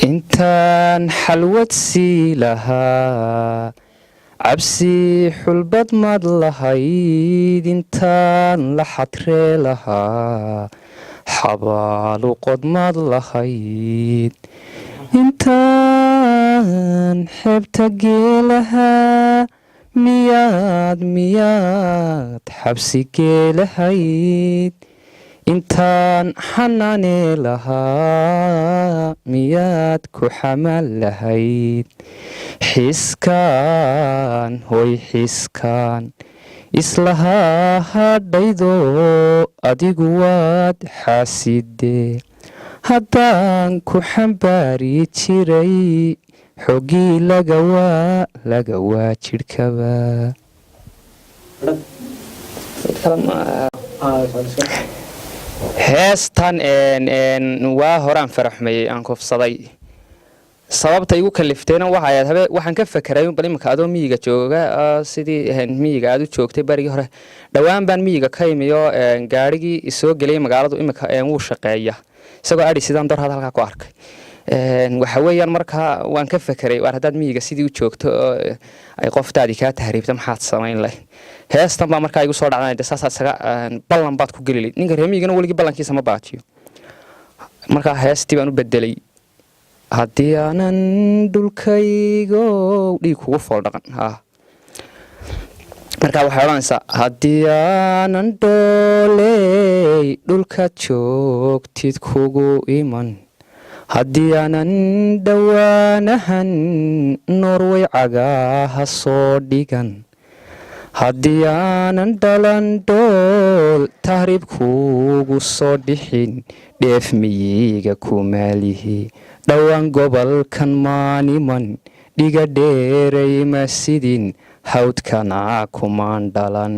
intaan xalwad sii lahaa cabsi xulbad mad lahayd intaan la xadree lahaa xabaalu qodmad lahayd intaan xeebta geelahaa miyaad xabsi geelahayd intaan xanaanee lahaa miyaad ku xamal lahayd xiskaan hoy xiskaan islahaa hadhaydo adigu waad xaasidee haddaan ku xambaari jiray xoggii lagawaa jidhkaba heestan waa horaan faraxmayey aan kufsaday sababta igu kaliftayna waxaan ka fakeray bal iminka adoo miyiga jooga sidii miyiga aad u joogtay barigii hore dhowaan baan miyiga ka imiyo gaarigii isoo geliyay magaaladu iminka wuu shaqeeya isagoo adhi sidaan dorhad halkaa ku arkay waxa weeyaan markaa waan ka fakeray waar haddaad miyiga sidii u joogto ay qoftaadii kaa tahriibta maxaad samayn lahayd heestan baa markaa igu soo dhacday saasaa isaga ballan baad ku geli lahayd ninka reer miyigana weligii ballankiisa ma baajiyo markaa heestii baan u bedelay haddii aanan dhulkaygo dhiig kugu fool dhaqan markaa waxay odhanaysaa haddii aanan dhooley dhulkaad joogtid kugu iman haddii aanan dhowaanahan norway cagaaha soo dhigan haddii aanan dhalan dhool tahriib kuugu soo dhixin dheef miyiga ku maalihi dhowaan gobolkan maaniman dhiga dheeray ma sidin hawdkana kumaan dhalan